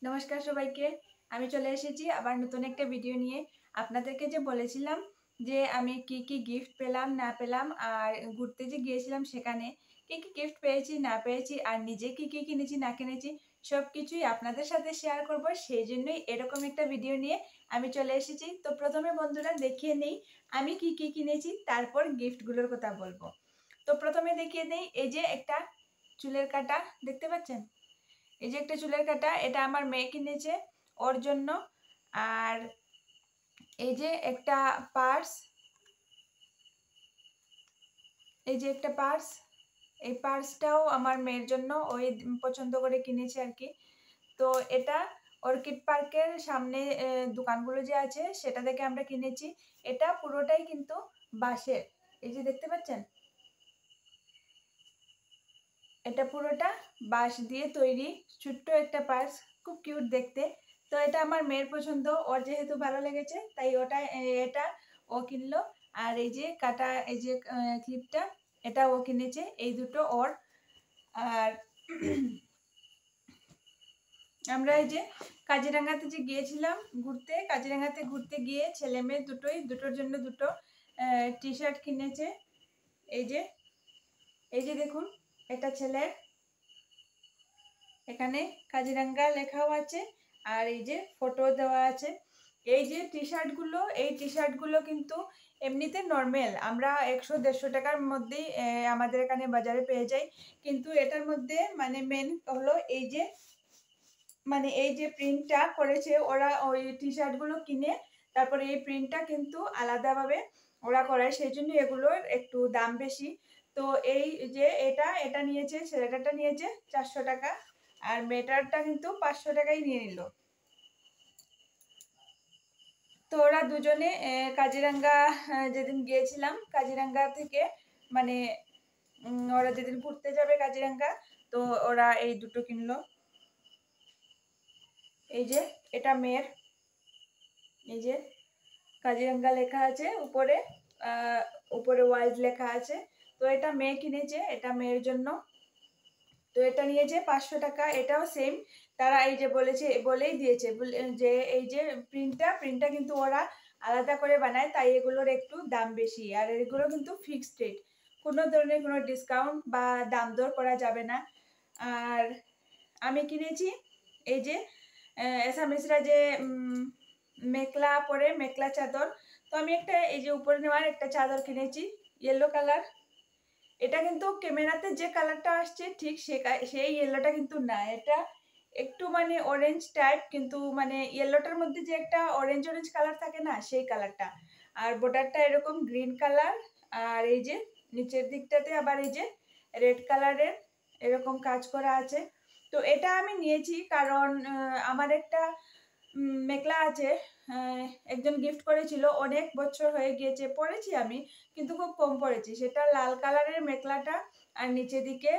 নমস্কার সবাইকে। আমি চলে এসেছি আবার নতুন একটা ভিডিও নিয়ে। আপনাদেরকে যে বলেছিলাম যে আমি কি গিফট পেলাম না পেলাম, আর ঘুরতে যে গিয়েছিলাম সেখানে কি গিফট পেয়েছি না পেয়েছি, আর নিজে কি কিনেছি না কিনেছি, সবকিছুই আপনাদের সাথে শেয়ার করব। সেই জন্যই এরকম একটা ভিডিও নিয়ে আমি চলে এসেছি। তো প্রথমে বন্ধুরা দেখিয়ে নেই আমি কি কিনেছি, তারপর গিফটগুলোর কথা বলবো। তো প্রথমে দেখিয়ে নেই, এই যে একটা চুলের কাঁটা দেখতে পাচ্ছেন, এই যে একটা চুলের কাঁটা, এটা আমার মেয়ে কিনেছে ওর জন্য। আর এই যে একটা পার্স, এই যে একটা পার্স, এই পার্সটাও আমার মেয়ের জন্য ওই পছন্দ করে কিনেছে আর কি। তো এটা অর্কিড পার্কের সামনে দোকানগুলো যে আছে সেটা থেকে আমরা কিনেছি। এটা পুরোটাই কিন্তু বাঁশের, এই যে দেখতে পাচ্ছেন, এটা পুরোটা বাঁশ দিয়ে তৈরি। ছোট্ট একটা পার্স, খুব কিউট দেখতে। তো এটা আমার মেয়ের পছন্দ, ওর যেহেতু ভালো লেগেছে তাই এটা ও কিনলো। আর এই যে কাটা, এই যে ক্লিপটা, এটা ও কিনেছে, এই দুটো ওর। আর আমরা এই যে কাজিরাঙ্গাতে যে গিয়েছিলাম ঘুরতে, কাজিরাঙ্গাতে ঘুরতে গিয়ে ছেলে মেয়ে দুটোর জন্য দুটো টি শার্ট কিনেছে। এই যে, এই যে দেখুন, এটা ছেলের, এখানে কাজিরাঙ্গা লেখাও আছে, আর এই যে ফটো দেওয়া আছে। এই যে টি শার্টগুলো, এই টি শার্টগুলো কিন্তু এমনিতে নর্মাল আমরা 100-150 টাকার মধ্যেই আমাদের এখানে বাজারে পেয়ে যাই। কিন্তু এটার মধ্যে মানে মেন হলো এই যে, মানে এই যে প্রিন্টটা করেছে ওরা, ওই টি শার্টগুলো কিনে তারপরে এই প্রিন্টটা কিন্তু আলাদাভাবে ওরা করায়, সেই জন্য এগুলোর একটু দাম বেশি। তো এই যে এটা নিয়েছে, ছেলেটারটা নিয়েছে 400 টাকা, আর মেয়েটারটা কিন্তু 500 টাকাই নিয়ে নিল। তো ওরা দুজনে কাজিরাঙ্গা, যেদিন গিয়েছিলাম কাজিরাঙ্গা থেকে, মানে ওরা যেদিন ঘুরতে যাবে কাজিরাঙ্গা, তো ওরা এই দুটো কিনলো। এই যে এটা মেয়ের, এই যে কাজিরাঙ্গা লেখা আছে উপরে, উপরে ওয়াইজ লেখা আছে। তো এটা মেয়ে কিনেছে, এটা মেয়ের জন্য। তো এটা নিয়েছে 500 টাকা, এটাও সেম। তারা এই যে বলেছে, বলেই দিয়েছে যে এই যে প্রিন্টটা কিন্তু ওরা আলাদা করে বানায়, তাই এগুলোর একটু দাম বেশি। আর এগুলো কিন্তু ফিক্সড রেট, কোনো ধরনের কোনো ডিসকাউন্ট বা দাম দর করা যাবে না। আর আমি কিনেছি এই যে এসামিসরা যে মেখলা পরে, মেখলা চাদর। তো আমি একটা এই যে উপরে নেওয়ার একটা চাদর কিনেছি, ইয়েলো কালার। এটা কিন্তু ক্যামেরাতে যে কালারটা আসছে ঠিক সেই ইয়েলোটা কিন্তু না, এটা একটু মানে অরেঞ্জ টাইপ, কিন্তু মানে ইয়েলোটার মধ্যে যে একটা অরেঞ্জ অরেঞ্জ কালার থাকে না, সেই কালারটা। আর বর্ডারটা এরকম গ্রিন কালার, আর এই যে নিচের দিকটাতে আবার এই যে রেড কালারের এরকম কাজ করা আছে। তো এটা আমি নিয়েছি কারণ আমার একটা মেখলা আছে, একজন গিফট করেছিল, অনেক বছর হয়ে গিয়েছে পরেছি আমি, কিন্তু খুব কম পরেছি। সেটা লাল কালারের মেখলাটা, আর নিচে দিকে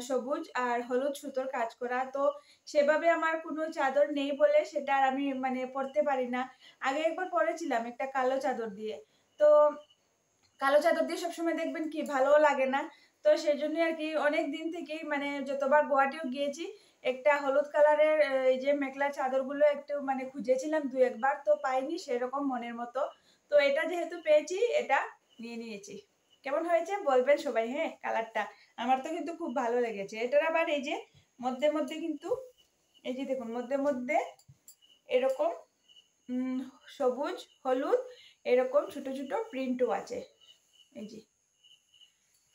সবুজ আর হলুদ সুতোর কাজ করা। তো সেভাবে আমার কোনো চাদর নেই বলে সেটা আর আমি মানে পরতে পারি না। আগে একবার পরেছিলাম একটা কালো চাদর দিয়ে, তো কালো চাদর দিয়ে সবসময় দেখবেন কি ভালোও লাগে না। তো সেই জন্যই আর কি অনেক দিন থেকেই, মানে যতবার গুয়াহাটিও গিয়েছি, একটা হলুদ কালারের এই যে মেখলা চাদরগুলো একটু মানে খুঁজেছিলাম দু একবার, তো পাইনি সেরকম মনের মতো। তো এটা যেহেতু পেয়েছি, এটা নিয়ে নিয়েছি। কেমন হয়েছে বলবেন সবাই, হ্যাঁ কালারটা আমার তো কিন্তু খুব ভালো লেগেছে। এটার আবার এই যে মধ্যে মধ্যে কিন্তু, এই যে দেখুন মধ্যে মধ্যে এরকম সবুজ হলুদ এরকম ছোট ছোট প্রিন্টও আছে, এই যে।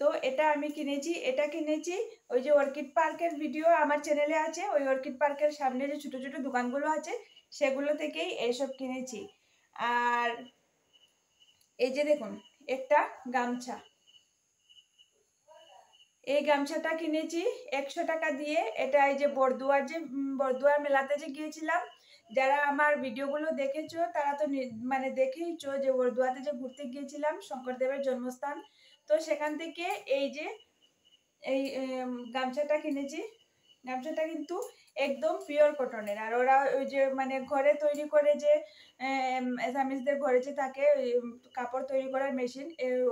তো এটা আমি কিনেছি, এটা কিনেছি ওই যে অর্কিড পার্কের ভিডিও আমার চ্যানেলে আছে, ওই অর্কিড পার্কের সামনে যে ছোট ছোট দোকানগুলো আছে সেগুলো থেকেই এইসব কিনেছি। আর এই যে দেখুন একটা গামছা, এই গামছাটা কিনেছি 100 টাকা দিয়ে। এটা এই যে বরদুয়ার, যে বরদুয়ার মেলাতে যে গিয়েছিলাম, যারা আমার ভিডিওগুলো দেখেছো তারা তো মানে দেখেইছো যে বরদুয়াতে যে ঘুরতে গিয়েছিলাম, শঙ্করদেবের জন্মস্থান। তো সেখান থেকে এই যে এই গামছাটা কিনেছি। গামছাটা কিন্তু একদম পিওর কটনের, আর ওরা ওই যে মানে ঘরে তৈরি করে যে এসামিসদের ঘরে যে থাকে কাপড় তৈরি করার মেশিন,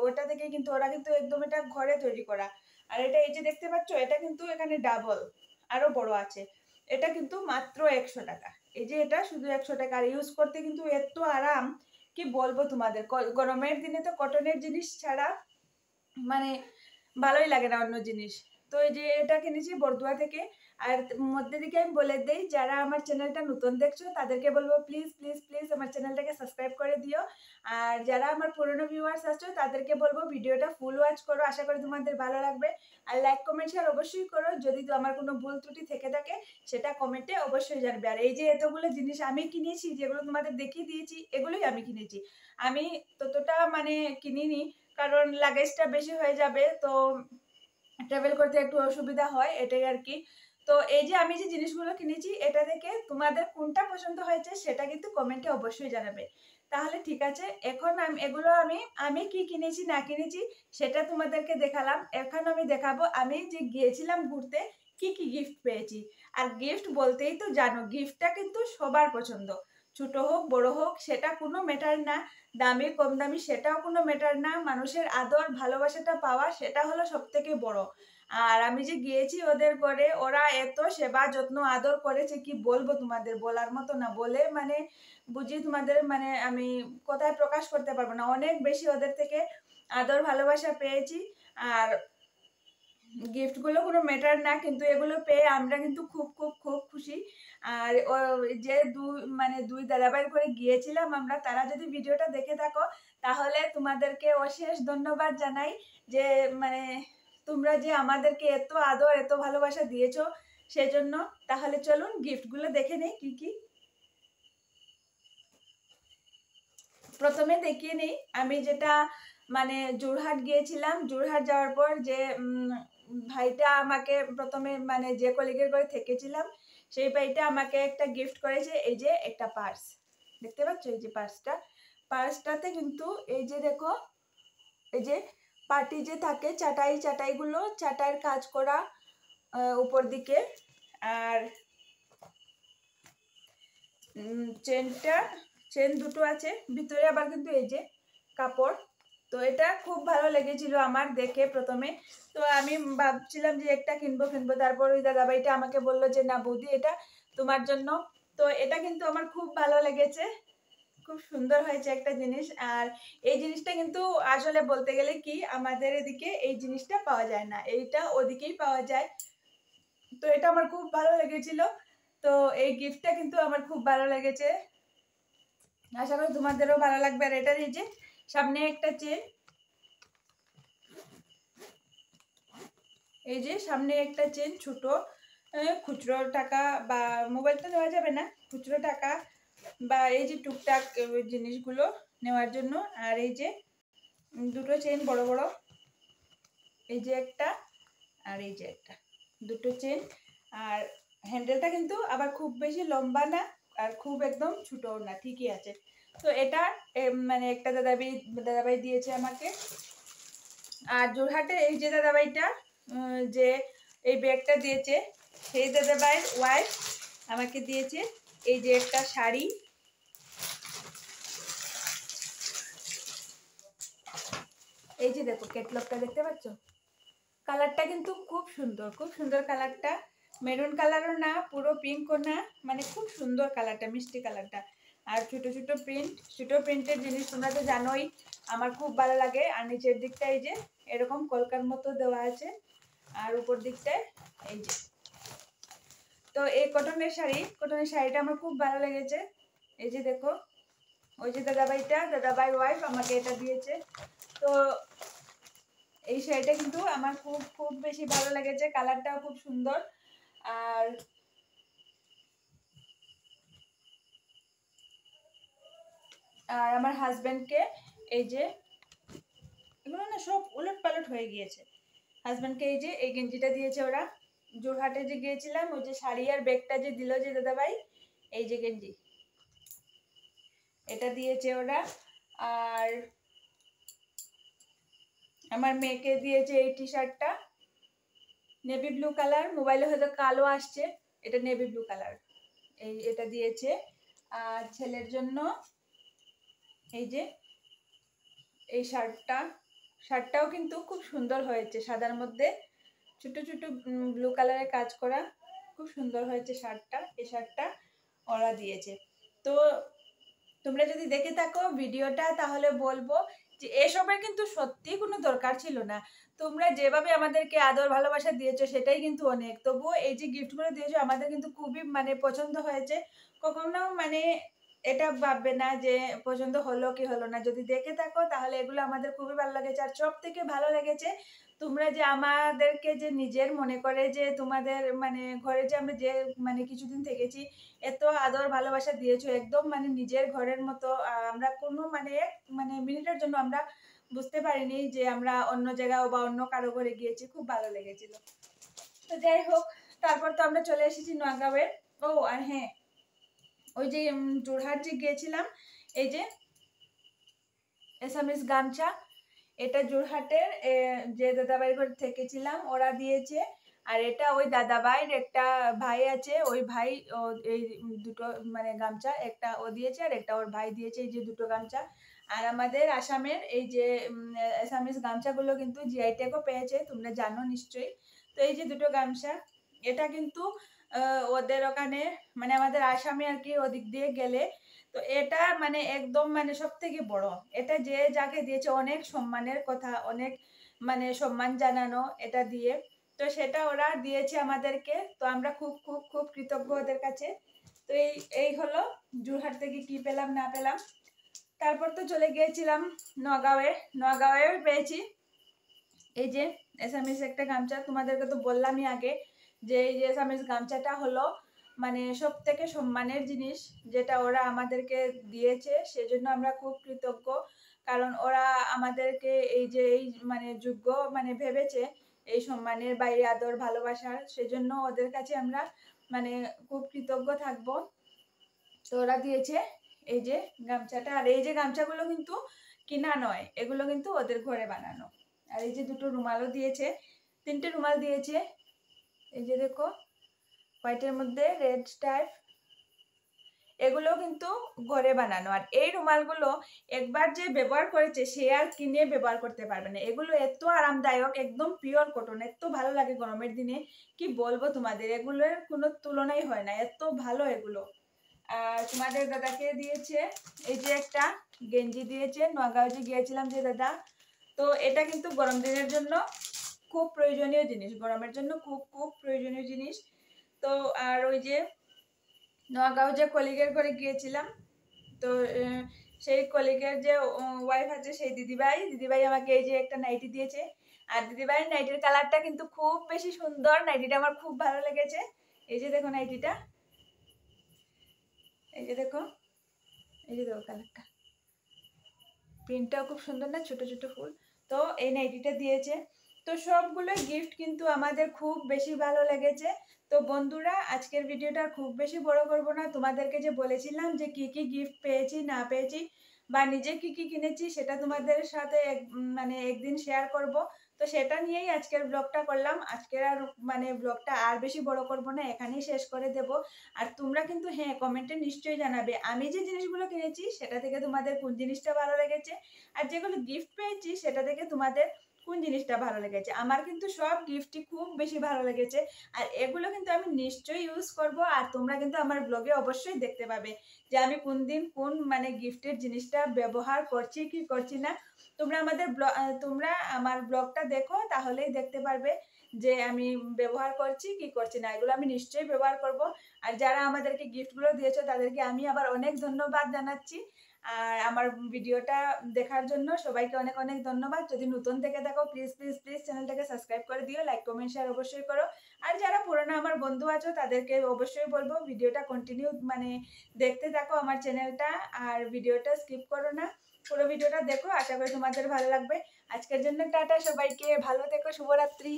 ওটা থেকে কিন্তু ওরা কিন্তু একদম এটা ঘরে তৈরি করা। আর এটা এই যে দেখতে পাচ্ছ, এটা কিন্তু এখানে ডাবল, আরো বড় আছে। এটা কিন্তু মাত্র 100 টাকা। এই যে এটা শুধু 100 টাকা, আর ইউজ করতে কিন্তু এত আরাম কি বলবো তোমাদের। গরমের দিনে তো কটনের জিনিস ছাড়া মানে ভালোই লাগে না অন্য জিনিস। তো এই যে এটা কিনেছি বরদোয়া থেকে। আর মধ্যে দিকে আমি বলে দেই, যারা আমার চ্যানেলটা নতুন দেখছো তাদেরকে বলবো প্লিজ প্লিজ প্লিজ আমার চ্যানেলটাকে সাবস্ক্রাইব করে দিও। আর যারা আমার পুরনো ভিউয়ার্স আছো তাদেরকে বলবো ভিডিওটা ফুল ওয়াচ করো, আশা করি তোমাদের ভালো লাগবে। আর লাইক কমেন্ট শেয়ার অবশ্যই করো, যদি তো আমার কোনো ভুল ত্রুটি থেকে থাকে সেটা কমেন্টে অবশ্যই জানবে। আর এই যে এতগুলো জিনিস আমি কিনেছি, যেগুলো তোমাদের দেখিয়ে দিয়েছি, এগুলোই আমি কিনেছি। আমি ততটা মানে কিনিনি, কারণ লাগেজটা বেশি হয়ে যাবে, তো ট্রাভেল করতে একটু অসুবিধা হয়, এটাই আর কি। তো এই যে আমি যে জিনিসগুলো কিনেছি, এটা থেকে তোমাদের কোনটা পছন্দ হয়েছে সেটা কিন্তু কমেন্টে অবশ্যই জানাবে। তাহলে ঠিক আছে, এখন এগুলো আমি কি কিনেছি না কিনেছি সেটা তোমাদেরকে দেখালাম। এখন আমি দেখাবো আমি যে গিয়েছিলাম ঘুরতে কি কি গিফট পেয়েছি। আর গিফট বলতেই তো জানো, গিফটটা কিন্তু সবার পছন্দ, ছোট হোক বড় হোক সেটা কোনো ম্যাটার না, দামি কম দামি সেটাও কোনো ম্যাটার না, মানুষের আদর ভালোবাসাটা পাওয়া সেটা হলো সব থেকে বড়। আর আমি যে গিয়েছি ওদের ঘরে, ওরা এত সেবা যত্ন আদর করেছে কি বলবো তোমাদের, বলার মতো না, বলে মানে বুঝি তোমাদের মানে আমি কোথায় প্রকাশ করতে পারবো না, অনেক বেশি ওদের থেকে আদর ভালোবাসা পেয়েছি। আর গিফটগুলো কোনো ম্যাটার না, কিন্তু এগুলো পেয়ে আমরা কিন্তু খুব খুব খুব খুশি। আর যে দুই দাদাভাই করে গিয়েছিলাম আমরা, তারা যদি ভিডিওটা দেখে থাকো তাহলে তোমাদেরকে অশেষ ধন্যবাদ জানাই, যে মানে তোমরা যে আমাদেরকে এত আদর এত ভালোবাসা দিয়েছো সেজন্য। তাহলে চলুন গিফটগুলো দেখে নেই কি কি। প্রথমে দেখিয়ে নেই আমি যেটা মানে যোরহাট গিয়েছিলাম, যোরহাট যাওয়ার পর যে ভাইটা আমাকে প্রথমে মানে যে কলিগের ঘরে থেকেছিলাম সেই ভাইটা আমাকে একটা গিফট করেছে, এই যে একটা পার্স দেখতে পাচ্ছ, এই যে পার্সটাতে কিন্তু এই যে দেখো, এই যে পার্টি যে থাকে চাটাইগুলো চাটাইয়ের কাজ করা উপর দিকে, আর চেন দুটো আছে ভিতরে, আবার কিন্তু এই যে কাপড়। তো এটা খুব ভালো লেগেছিল আমার দেখে প্রথমে। তো আমি ভাবছিলাম যে একটা কিনবো, তারপর ওই দাদাভাইটা আমাকে বললো যে না বৌদি এটা তোমার জন্য। তো এটা কিন্তু আমার খুব ভালো লেগেছে, খুব সুন্দর হয়েছে একটা জিনিস। আর এই জিনিসটা কিন্তু আসলে বলতে গেলে কি, আমাদের এদিকে এই জিনিসটা পাওয়া যায় না, এইটা ওদিকেই পাওয়া যায়। তো এটা আমার খুব ভালো লেগেছিল। তো এই গিফটটা কিন্তু আমার খুব ভালো লেগেছে, আশা করি তোমাদেরও ভালো লাগবে। আর এটা এই যে সামনে একটা চেন, এই যে সামনে একটা চেন ছোট, খুচরো টাকা বা মোবাইল তো নেওয়া যাবে না, খুচরো টাকা বা এই যে টুকটাক জিনিসগুলো নেওয়ার জন্য। আর এই যে দুটো চেন বড় বড়, এই যে একটা আর এই যে একটা, দুটো চেন। আর হ্যান্ডেলটা কিন্তু আবার খুব বেশি লম্বা না আর খুব একদম ছোটও না, ঠিকই আছে। তো এটা মানে একটা দাদাভাই দিয়েছে আমাকে। আর যোরহাটে এই যে দাদাভাইটা যে এই ব্যাগটা দিয়েছে, সেই দাদাভাইয়ের ওয়াইফ আমাকে দিয়েছে এই যে একটা শাড়ি। এই যে দেখো ক্যাটলগটা দেখতে পাচ্ছ, কালারটা কিন্তু খুব সুন্দর, খুব সুন্দর কালারটা, মেরুন কালারও না পুরো পিঙ্কও না, মানে খুব সুন্দর কালারটা, মিষ্টি কালারটা। আর ছোট প্রিন্টের জিনিস তোমরা তো জানোই আমার খুব ভালো লাগে। আর নিচের দিকটা এই যে এরকম কলকার মতো দেওয়া আছে, আর উপর দিকটায় এই যে। তো এই কটনের শাড়িটা আমার খুব ভালো লেগেছে। এই যে দেখো, ওই যে দাদাভাই ওয়াইফ আমাকে এটা দিয়েছে। তো এই শাড়িটা কিন্তু আমার খুব খুব বেশি ভালো লেগেছে, কালারটাও খুব সুন্দর। আর আর আমার হাজবেন্ডকে এই যে, এগুলো না সব উলট পালট হয়ে গিয়েছে, হাজবেন্ডকে এই যে এই গেঞ্জিটা দিয়েছে ওরা। যোরহাটে যে গিয়েছিলাম ওই যে শাড়ি আর ব্যাগটা যে দিল যে দাদাভাই, এই যে গেঞ্জি এটা দিয়েছে ওরা। আর আমার মেয়েকে দিয়েছে এই টি শার্টটা, নেভি ব্লু কালার, মোবাইলে হয়তো কালো আসছে, এটা নেভি ব্লু কালার, এটা দিয়েছে। আর ছেলের জন্য এই যে এই শার্টটাও কিন্তু খুব সুন্দর হয়েছে, সাদার মধ্যে ছোট ছোট ব্লু কালারের কাজ করা, খুব সুন্দর হয়েছে শার্টটা। এই শার্টটা ওরা দিয়েছে। তো তোমরা যদি দেখে থাকো ভিডিওটা তাহলে বলবো যে এসবের কিন্তু সত্যি কোনো দরকার ছিল না। তোমরা যেভাবে আমাদেরকে আদর ভালোবাসা দিয়েছো সেটাই কিন্তু অনেক। তবুও এই যে গিফটগুলো দিয়েছো আমাদের কিন্তু খুবই মানে পছন্দ হয়েছে। কখনো মানে এটা ভাববে না যে পছন্দ হলো কি হলো না। যদি দেখে থাকো তাহলে এগুলো আমাদের খুবই ভালো লেগেছে। আর সব থেকে ভালো লেগেছে তোমরা যে আমাদেরকে যে নিজের মনে করে যে তোমাদের মানে ঘরে যে আমরা যে মানে কিছুদিন থেকেছি এত আদর ভালোবাসা দিয়েছো একদম মানে নিজের ঘরের মতো। আমরা কোনো মানে মানে মিনিটের জন্য আমরা বুঝতে পারিনি যে আমরা অন্য জায়গায় বা অন্য কারো ঘরে গিয়েছি। খুব ভালো লেগেছিল। তো যাই হোক, তারপর তো আমরা চলে এসেছি নোয়াগাঁওয়ে। ও আর হ্যাঁ, ওই যে যোরহাট যে গিয়েছিলাম, এই যে এসামিস গামছা, এটা যোরহাটের যে দাদাভাই ঘর থেকেছিলাম ওরা দিয়েছে। আর এটা ওই দাদাভাইয়ের একটা ভাই আছে, ওই ভাই এই দুটো মানে গামছা, একটা ও দিয়েছে আর একটা ওর ভাই দিয়েছে, এই যে দুটো গামছা। আর আমাদের আসামের এই যে আসামিস গামছাগুলো কিন্তু জিআই ট্যাগও পেয়েছে, তোমরা জানো নিশ্চয়ই। তো এই যে দুটো গামছা, এটা কিন্তু ওদের ওখানে মানে আমাদের আসামে আর কি ওদিক দিয়ে গেলে তো এটা মানে একদম মানে সব থেকে বড়। এটা যে যাকে দিয়েছে অনেক সম্মানের কথা, অনেক মানে সম্মান জানানো এটা দিয়ে। তো সেটা ওরা দিয়েছে আমাদেরকে। তো আমরা খুব খুব খুব কৃতজ্ঞ ওদের কাছে। তো এই হলো যোরহাট থেকে কি পেলাম না পেলাম। তারপর তো চলে গিয়েছিলাম নগাঁওয়ে। নগাঁওয়েও পেয়েছি এই যে এসামিস একটা গামছা। তোমাদেরকে তো বললামই আগে যে এই যে এসামিস গামছাটা হলো মানে সব থেকে সম্মানের জিনিস, যেটা ওরা আমাদেরকে দিয়েছে। সেজন্য আমরা খুব কৃতজ্ঞ, কারণ ওরা আমাদেরকে এই যে এই মানে যোগ্য মানে ভেবেছে এই সম্মানের বা এই আদর ভালোবাসার। সেজন্য ওদের কাছে আমরা মানে খুব কৃতজ্ঞ থাকবো। তো ওরা দিয়েছে এই যে গামছাটা। আর এই যে গামছাগুলো কিন্তু কিনা নয়, এগুলো কিন্তু ওদের ঘরে বানানো। আর এই যে দুটো রুমালও দিয়েছে, 3টে রুমাল দিয়েছে। এই যে দেখো হোয়াইটের মধ্যে রেড টাইপ, এগুলো কিন্তু ঘরে বানানো। আর এই রুমালগুলো একবার যে ব্যবহার করেছে সে আর কিনে ব্যবহার করতে পারবে না। এগুলো এত আরামদায়ক, একদম পিওর কটন, এত ভালো লাগে গরমের দিনে কি বলবো তোমাদের, এগুলোর কোনো তুলনাই হয় না, এত ভালো এগুলো। আর তোমাদের দাদাকে দিয়েছে এই যে একটা গেঞ্জি দিয়েছে, নোয়াগাঁও যে গিয়েছিলাম যে দাদা। তো এটা কিন্তু গরম দিনের জন্য খুব প্রয়োজনীয় জিনিস, গরমের জন্য খুব খুব প্রয়োজনীয় জিনিস। তো আর ওই যে নোয়াগাঁও যে কলিগের ঘরে গিয়েছিলাম, তো সেই কলিগের যে ওয়াইফ আছে সেই দিদিভাই আমাকে এই যে একটা নাইটি দিয়েছে। আর দিদিভাই নাইটির কালারটা কিন্তু খুব বেশি সুন্দর, নাইটিটা আমার খুব ভালো লেগেছে। এই যে দেখো নাইটিটা, এই যে দেখো, এই যে দেখো কালারটা, প্রিন্টটাও খুব সুন্দর না, ছোট ছোট ফুল। তো এই নাইটিটা দিয়েছে। তো সবগুলো গিফট কিন্তু আমাদের খুব বেশি ভালো লেগেছে। তো বন্ধুরা আজকের ভিডিওটা খুব বেশি বড় করব না। তোমাদেরকে যে বলেছিলাম যে কি কি গিফট পেয়েছি না পেয়েছি বা নিজে কি কি কিনেছি সেটা তোমাদের সাথে মানে একদিন শেয়ার করব। তো সেটা নিয়েই আজকের ব্লগটা করলাম। আজকের আর মানে ব্লগটা আর বেশি বড় করব না, এখানেই শেষ করে দেব। আর তোমরা কিন্তু হ্যাঁ কমেন্টে নিশ্চয়ই জানাবে আমি যে জিনিসগুলো কিনেছি সেটা থেকে তোমাদের কোন জিনিসটা ভালো লেগেছে, আর যেগুলো গিফট পেয়েছি সেটা থেকে তোমাদের কোন জিনিসটা ভালো লেগেছে। আমার কিন্তু সব গিফটই খুব বেশি ভালো লেগেছে। আর এগুলো কিন্তু আমি নিশ্চয়ই ইউজ করব। আর তোমরা কিন্তু আমার ব্লগে অবশ্যই দেখতে পাবে যে আমি কোন দিন কোন মানে গিফটের জিনিসটা ব্যবহার করছি কি করছি না। তোমরা আমার ব্লগটা দেখো, তাহলেই দেখতে পারবে যে আমি ব্যবহার করছি কি করছি না। এগুলো আমি নিশ্চয়ই ব্যবহার করব। আর যারা আমাদেরকে গিফটগুলো দিয়েছো তাদেরকে আমি আবার অনেক ধন্যবাদ জানাচ্ছি। আর আমার ভিডিওটা দেখার জন্য সবাইকে অনেক অনেক ধন্যবাদ। যদি নতুন থেকে থাকো প্লিজ প্লিজ প্লিজ চ্যানেলটাকে সাবস্ক্রাইব করে দিও, লাইক কমেন্ট শেয়ার অবশ্যই করো। আর যারা পুরনো আমার বন্ধু আছো তাদেরকে অবশ্যই বলবো ভিডিওটা কন্টিনিউ মানে দেখতে থাকো আমার চ্যানেলটা, আর ভিডিওটা স্কিপ করো না, পুরো ভিডিওটা দেখো। আশা করি তোমাদের ভালো লাগবে। আজকের জন্য টাটা, সবাইকে ভালো থেকো, শুভরাত্রি।